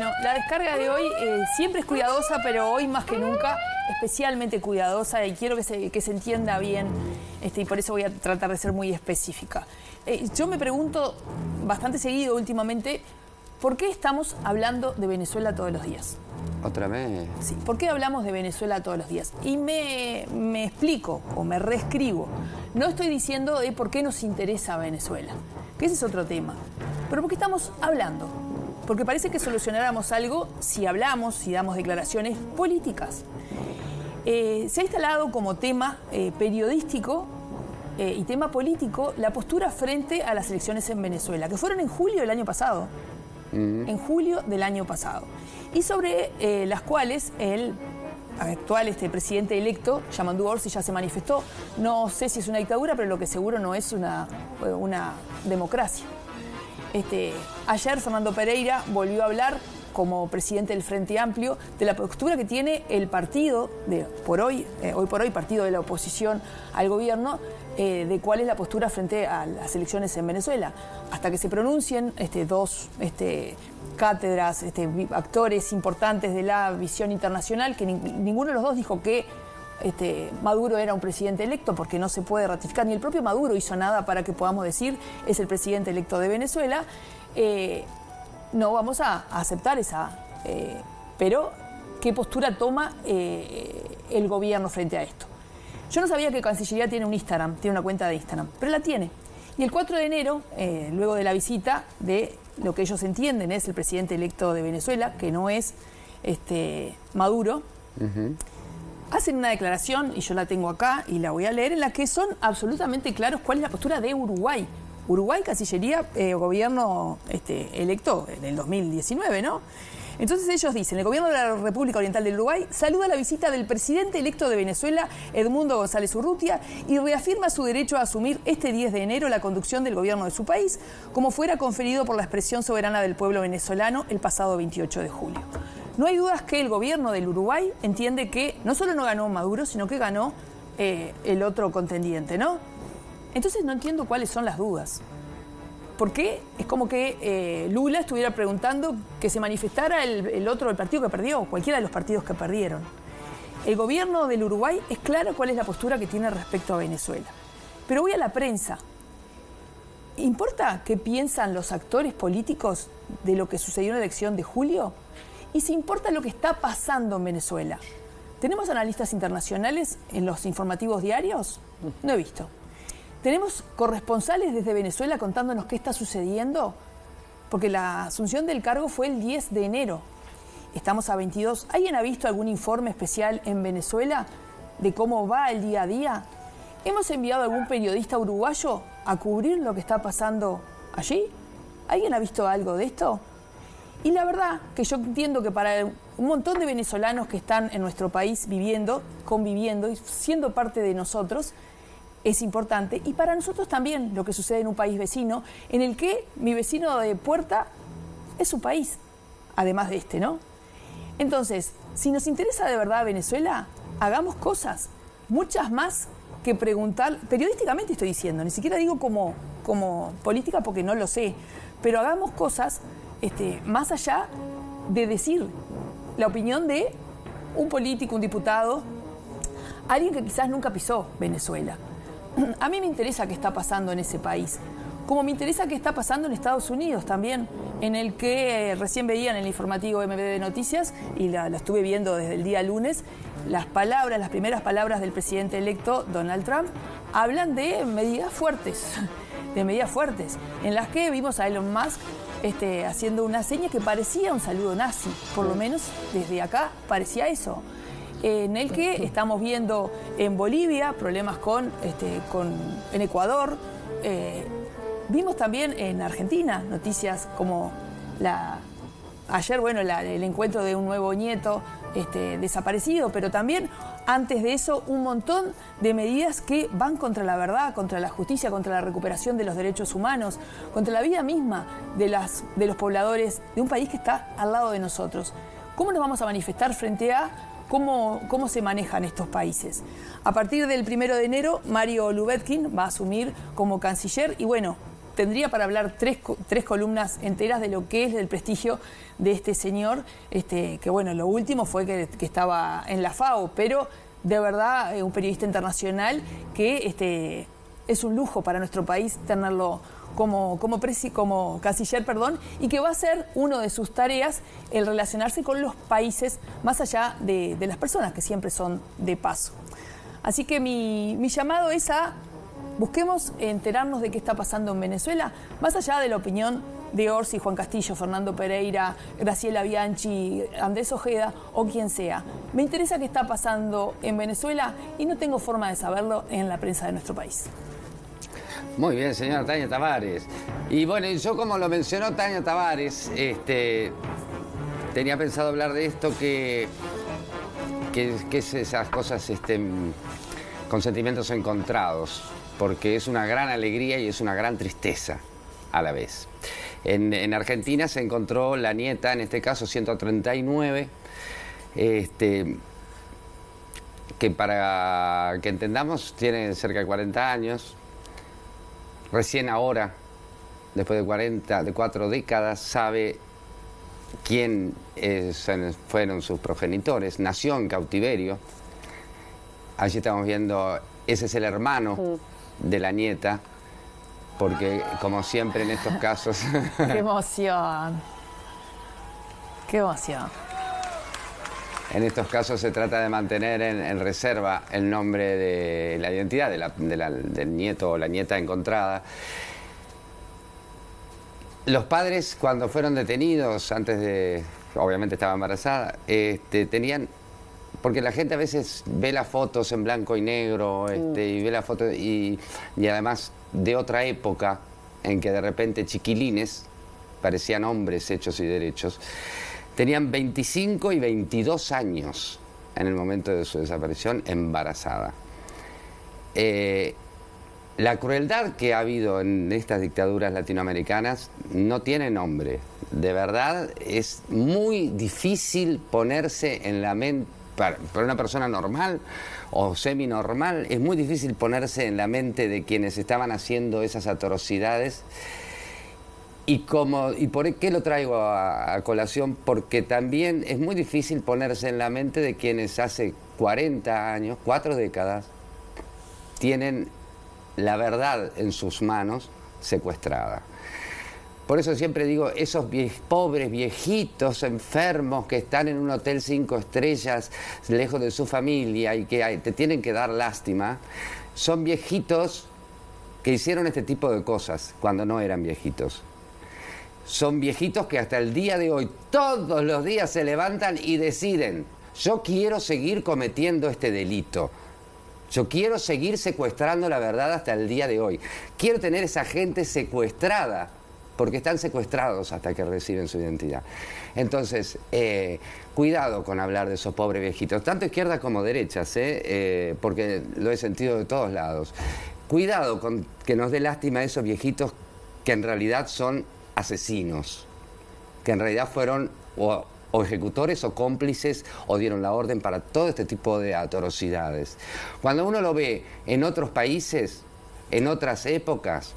Bueno, la descarga de hoy siempre es cuidadosa, pero hoy más que nunca especialmente cuidadosa y quiero que se entienda bien y por eso voy a tratar de ser muy específica. Yo me pregunto bastante seguido últimamente, ¿por qué estamos hablando de Venezuela todos los días? ¿Otra vez? Sí, ¿por qué hablamos de Venezuela todos los días? Y me explico o me reescribo. No estoy diciendo de por qué nos interesa Venezuela, que ese es otro tema, pero ¿por qué estamos hablando? Porque parece que solucionáramos algo si hablamos, si damos declaraciones políticas. Se ha instalado como tema periodístico y tema político la postura frente a las elecciones en Venezuela, que fueron en julio del año pasado. En julio del año pasado. Y sobre las cuales el actual presidente electo, Yamandu Orsi, ya se manifestó. No sé si es una dictadura, pero lo que seguro no es una democracia. Ayer Fernando Pereira volvió a hablar como presidente del Frente Amplio de la postura que tiene el partido, hoy por hoy partido de la oposición al gobierno, de cuál es la postura frente a las elecciones en Venezuela. Hasta que se pronuncien dos cátedras, actores importantes de la visión internacional, que ninguno de los dos dijo que Maduro era un presidente electo, porque no se puede ratificar, ni el propio Maduro hizo nada para que podamos decir es el presidente electo de Venezuela. No vamos a aceptar esa, pero ¿qué postura toma el gobierno frente a esto? Yo no sabía que Cancillería tiene un Instagram, tiene una cuenta de Instagram, pero la tiene. Y el 4 de enero, luego de la visita de lo que ellos entienden es el presidente electo de Venezuela, que no es Maduro, hacen una declaración, y yo la tengo acá y la voy a leer, en la que son absolutamente claros cuál es la postura de Uruguay. Uruguay, Cancillería, gobierno electo en el 2019, ¿no? Entonces ellos dicen, el gobierno de la República Oriental del Uruguay saluda la visita del presidente electo de Venezuela, Edmundo González Urrutia, y reafirma su derecho a asumir este 10 de enero la conducción del gobierno de su país, como fuera conferido por la expresión soberana del pueblo venezolano el pasado 28 de julio. No hay dudas que el gobierno del Uruguay entiende que no solo no ganó Maduro, sino que ganó el otro contendiente, ¿no? Entonces no entiendo cuáles son las dudas. Porque es como que Lula estuviera preguntando que se manifestara el partido que perdió, cualquiera de los partidos que perdieron. El gobierno del Uruguay es claro cuál es la postura que tiene respecto a Venezuela. Pero voy a la prensa. ¿Importa qué piensan los actores políticos de lo que sucedió en la elección de julio? ¿Y si importa lo que está pasando en Venezuela? ¿Tenemos analistas internacionales en los informativos diarios? No he visto. ¿Tenemos corresponsales desde Venezuela contándonos qué está sucediendo? Porque la asunción del cargo fue el 10 de enero. Estamos a 22. ¿Alguien ha visto algún informe especial en Venezuela de cómo va el día a día? ¿Hemos enviado a algún periodista uruguayo a cubrir lo que está pasando allí? ¿Alguien ha visto algo de esto? Y la verdad que yo entiendo que para un montón de venezolanos que están en nuestro país viviendo, conviviendo y siendo parte de nosotros, es importante, y para nosotros también lo que sucede en un país vecino, en el que mi vecino de puerta es su país, además de ¿no? Entonces, si nos interesa de verdad Venezuela, hagamos cosas, muchas más que preguntar, periodísticamente estoy diciendo, ni siquiera digo como política porque no lo sé, pero hagamos cosas más allá de decir la opinión de un político, un diputado, alguien que quizás nunca pisó Venezuela. A mí me interesa qué está pasando en ese país, como me interesa qué está pasando en Estados Unidos también, en el que recién veían en el informativo MB de Noticias, y la estuve viendo desde el día lunes, las primeras palabras del presidente electo Donald Trump, hablan de medidas fuertes, en las que vimos a Elon Musk haciendo una seña que parecía un saludo nazi, por lo menos desde acá parecía eso. En el que estamos viendo en Bolivia problemas en Ecuador. Vimos también en Argentina noticias como ayer, el encuentro de un nuevo nieto desaparecido, pero también antes de eso un montón de medidas que van contra la verdad, contra la justicia, contra la recuperación de los derechos humanos, contra la vida misma de los pobladores de un país que está al lado de nosotros. ¿Cómo nos vamos a manifestar frente a cómo se manejan estos países? A partir del 1 de enero, Mario Lubetkin va a asumir como canciller y bueno, tendría para hablar tres columnas enteras de lo que es el prestigio de este señor, que bueno, lo último fue que estaba en la FAO, pero de verdad un periodista internacional que es un lujo para nuestro país tenerlo como canciller, y que va a ser una de sus tareas el relacionarse con los países más allá de las personas que siempre son de paso. Así que mi llamado es a busquemos enterarnos de qué está pasando en Venezuela, más allá de la opinión de Orsi, Juan Castillo, Fernando Pereira, Graciela Bianchi, Andrés Ojeda o quien sea. Me interesa qué está pasando en Venezuela y no tengo forma de saberlo en la prensa de nuestro país. Muy bien, señora Tania Tavares. Y bueno, yo como lo mencionó Tania Tavares, tenía pensado hablar de esto, que es esas cosas con sentimientos encontrados, porque es una gran alegría y es una gran tristeza a la vez. En Argentina se encontró la nieta, en este caso 139, que para que entendamos tiene cerca de 40 años. Recién ahora, después de 4 décadas, sabe quién fueron sus progenitores. Nació en cautiverio. Allí estamos viendo, ese es el hermano de la nieta, porque como siempre en estos casos... ¡Qué emoción! ¡Qué emoción! En estos casos se trata de mantener en reserva el nombre de la identidad del nieto o la nieta encontrada. Los padres, cuando fueron detenidos, obviamente estaba embarazada, tenían... Porque la gente a veces ve las fotos en blanco y negro, y ve las fotos y además de otra época en que de repente chiquilines parecían hombres hechos y derechos. Tenían 25 y 22 años en el momento de su desaparición, embarazada. La crueldad que ha habido en estas dictaduras latinoamericanas no tiene nombre. De verdad, es muy difícil ponerse en la mente, para una persona normal o semi-normal, es muy difícil ponerse en la mente de quienes estaban haciendo esas atrocidades. ¿Y por qué lo traigo a colación? Porque también es muy difícil ponerse en la mente de quienes hace 40 años, 4 décadas, tienen la verdad en sus manos secuestrada. Por eso siempre digo, esos pobres viejitos enfermos que están en un hotel 5 estrellas, lejos de su familia y que te tienen que dar lástima, son viejitos que hicieron este tipo de cosas cuando no eran viejitos. Son viejitos que hasta el día de hoy, todos los días se levantan y deciden, yo quiero seguir cometiendo este delito. Yo quiero seguir secuestrando la verdad hasta el día de hoy. Quiero tener esa gente secuestrada, porque están secuestrados hasta que reciben su identidad. Entonces, cuidado con hablar de esos pobres viejitos, tanto izquierdas como derechas, porque lo he sentido de todos lados. Cuidado con que nos dé lástima a esos viejitos que en realidad son asesinos, que en realidad fueron o ejecutores o cómplices o dieron la orden para todo este tipo de atrocidades. Cuando uno lo ve en otros países, en otras épocas,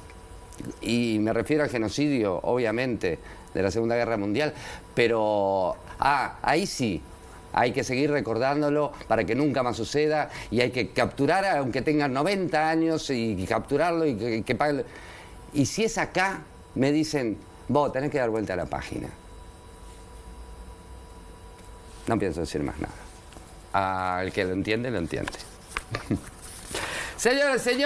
y me refiero al genocidio, obviamente, de la Segunda Guerra Mundial, pero ahí sí, hay que seguir recordándolo para que nunca más suceda, y hay que capturar, aunque tengan 90 años, y capturarlo y que paguen. Y si es acá, me dicen, vos tenés que dar vuelta a la página. No pienso decir más nada. Al que lo entiende, lo entiende. Señores, señores.